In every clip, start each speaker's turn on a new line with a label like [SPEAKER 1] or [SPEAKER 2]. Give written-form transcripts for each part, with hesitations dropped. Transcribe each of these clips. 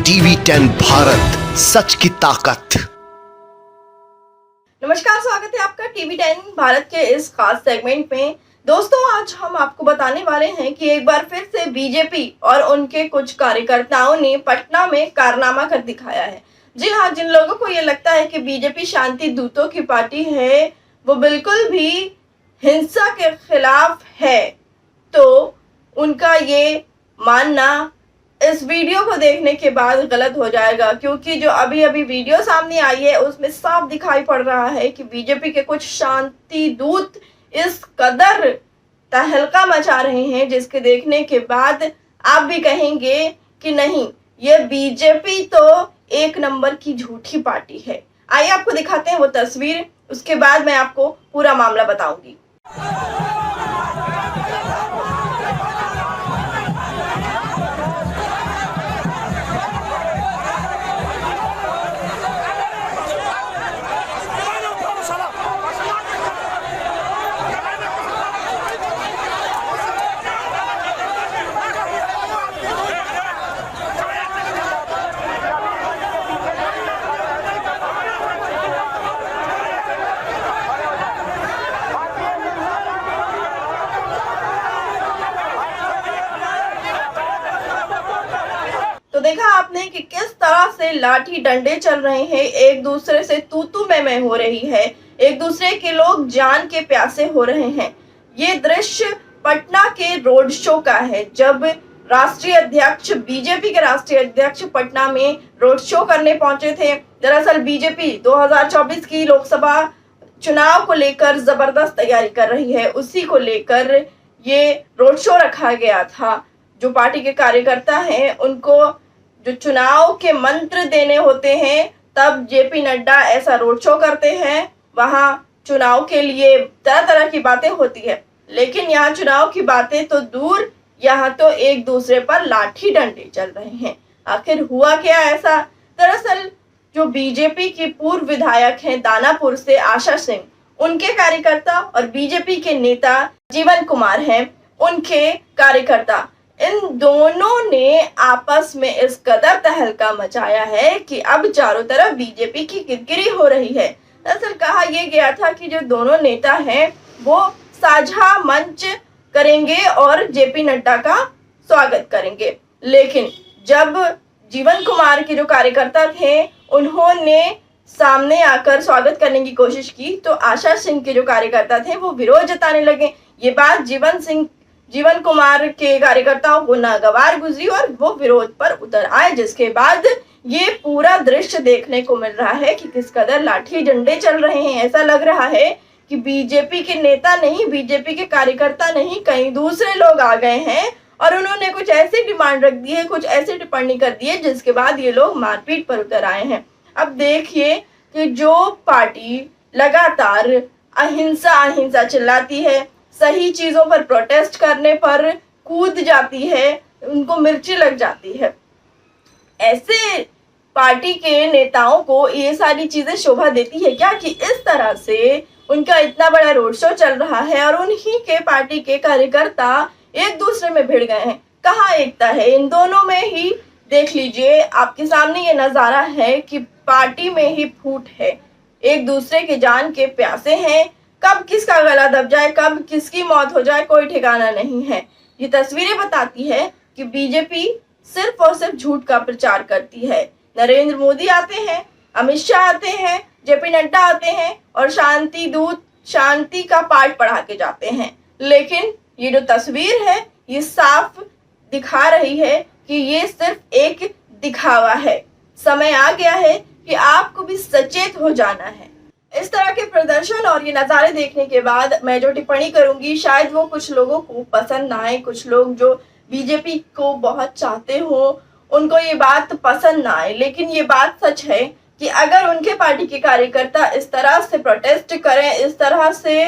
[SPEAKER 1] TV 10 Bharat, सच की ताकत।
[SPEAKER 2] नमस्कार, स्वागत है आपका टीवी 10 भारत के इस खास सेगमेंट में। दोस्तों, आज हम आपको बताने वाले हैं कि एक बार फिर से बीजेपी और उनके कुछ कार्यकर्ताओं ने पटना में कारनामा कर दिखाया है। जी हाँ, जिन लोगों को ये लगता है कि बीजेपी शांति दूतों की पार्टी है, वो बिल्कुल भी हिंसा के खिलाफ है, तो उनका ये मानना इस वीडियो को देखने के बाद गलत हो जाएगा, क्योंकि जो अभी अभी वीडियो सामने आई है उसमें साफ दिखाई पड़ रहा है कि बीजेपी के कुछ शांति दूत इस कदर तहलका मचा रहे हैं, जिसके देखने के बाद आप भी कहेंगे कि नहीं, ये बीजेपी तो एक नंबर की झूठी पार्टी है। आइए आपको दिखाते हैं वो तस्वीर, उसके बाद मैं आपको पूरा मामला बताऊंगी। तो देखा आपने कि किस तरह से लाठी डंडे चल रहे हैं, एक दूसरे से तू तू मैं हो रही है, एक दूसरे के लोग जान के प्यासे हो रहे हैं। ये दृश्य पटना के रोड शो का है, जब राष्ट्रीय अध्यक्ष, बीजेपी के राष्ट्रीय अध्यक्ष पटना में रोड शो करने पहुंचे थे। दरअसल बीजेपी 2024 की लोकसभा चुनाव को लेकर जबरदस्त तैयारी कर रही है, उसी को लेकर ये रोड शो रखा गया था। जो पार्टी के कार्यकर्ता हैं, उनको जो चुनाव के मंत्र देने होते हैं, तब जेपी नड्डा ऐसा रोड शो करते हैं। वहां चुनाव के लिए तरह तरह की बातें होती है, लेकिन यहाँ चुनाव की बातें तो दूर, यहाँ तो एक दूसरे पर लाठी डंडे चल रहे हैं। आखिर हुआ क्या ऐसा? दरअसल जो बीजेपी की पूर्व विधायक हैं दानापुर से आशा सिंह, उनके कार्यकर्ता और बीजेपी के नेता जीवन कुमार हैं, उनके कार्यकर्ता, इन दोनों ने आपस में इस कदर तहलका मचाया है कि अब चारों तरफ बीजेपी की किरकिरी हो रही है। दरअसल कहा यह गया था कि जो दोनों नेता हैं वो साझा मंच करेंगे और जेपी नड्डा का स्वागत करेंगे, लेकिन जब जीवन कुमार के जो कार्यकर्ता थे उन्होंने सामने आकर स्वागत करने की कोशिश की, तो आशा सिंह के जो कार्यकर्ता थे वो विरोध जताने लगे। ये बात जीवन कुमार के कार्यकर्ताओं को नागवार गुजरी और वो विरोध पर उतर आए, जिसके बाद ये पूरा दृश्य देखने को मिल रहा है कि किस कदर लाठी डंडे चल रहे हैं। ऐसा लग रहा है कि बीजेपी के नेता नहीं, बीजेपी के कार्यकर्ता नहीं, कई दूसरे लोग आ गए हैं और उन्होंने कुछ ऐसी डिमांड रख दी है, कुछ ऐसी टिप्पणी कर दी है, जिसके बाद ये लोग मारपीट पर उतर आए हैं। अब देखिए कि जो पार्टी लगातार अहिंसा चिल्लाती है, सही चीजों पर प्रोटेस्ट करने पर कूद जाती है, उनको मिर्ची लग जाती है, ऐसे पार्टी के नेताओं को ये सारी चीजें शोभा देती है क्या कि इस तरह से उनका इतना बड़ा रोड शो चल रहा है और उन्हीं के पार्टी के कार्यकर्ता एक दूसरे में भिड़ गए हैं? कहाँ एकता है इन दोनों में? ही देख लीजिए, आपके सामने ये नजारा है कि पार्टी में ही फूट है, एक दूसरे के जान के प्यासे हैं। कब किसका गला दब जाए, कब किसकी मौत हो जाए, कोई ठिकाना नहीं है। ये तस्वीरें बताती है कि बीजेपी सिर्फ और सिर्फ झूठ का प्रचार करती है। नरेंद्र मोदी आते हैं, अमित शाह आते हैं, जेपी नड्डा आते हैं और शांति दूत शांति का पाठ पढ़ा के जाते हैं, लेकिन ये जो तस्वीर है ये साफ दिखा रही है कि ये सिर्फ एक दिखावा है। समय आ गया है कि आपको भी सचेत हो जाना है। इस तरह के प्रदर्शन और ये नज़ारे देखने के बाद मैं जो टिप्पणी करूंगी, शायद वो कुछ लोगों को पसंद ना आए। कुछ लोग जो बीजेपी को बहुत चाहते हो उनको ये बात पसंद ना आए, लेकिन ये बात सच है कि अगर उनके पार्टी के कार्यकर्ता इस तरह से प्रोटेस्ट करें, इस तरह से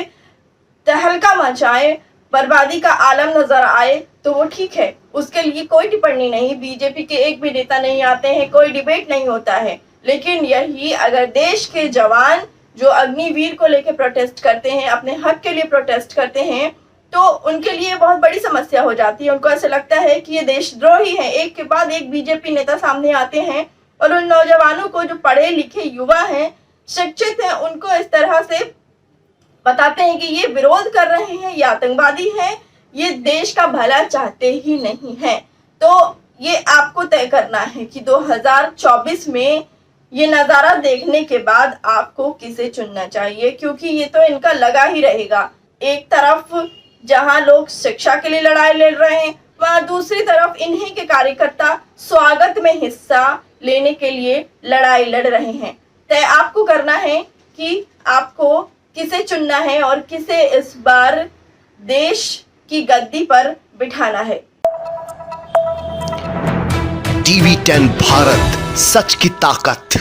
[SPEAKER 2] तहलका मचाएं, बर्बादी का आलम नजर आए, तो वो ठीक है, उसके लिए कोई टिप्पणी नहीं। बीजेपी के एक भी नेता नहीं आते हैं, कोई डिबेट नहीं होता है। लेकिन यही अगर देश के जवान जो अग्निवीर को लेकर प्रोटेस्ट करते हैं, अपने हक के लिए प्रोटेस्ट करते हैं, तो उनके लिए बहुत बड़ी समस्या हो जाती है। उनको ऐसा लगता है कि ये देशद्रोही है। एक के बाद एक बीजेपी नेता सामने आते हैं और उन नौजवानों को, जो पढ़े लिखे युवा हैं, शिक्षित हैं, उनको इस तरह से बताते हैं कि ये विरोध कर रहे हैं, ये आतंकवादी हैं, ये देश का भला चाहते ही नहीं हैं। तो ये आपको तय करना है कि 2024 में ये नज़ारा देखने के बाद आपको किसे चुनना चाहिए, क्योंकि ये तो इनका लगा ही रहेगा। एक तरफ जहां लोग शिक्षा के लिए लड़ाई लड़ रहे हैं, वहां दूसरी तरफ इन्हीं के कार्यकर्ता स्वागत में हिस्सा लेने के लिए लड़ाई लड़ रहे हैं। तय आपको करना है कि आपको किसे चुनना है और किसे इस बार देश की गद्दी पर बिठाना है।
[SPEAKER 1] TV10 भारत, सच की ताकत।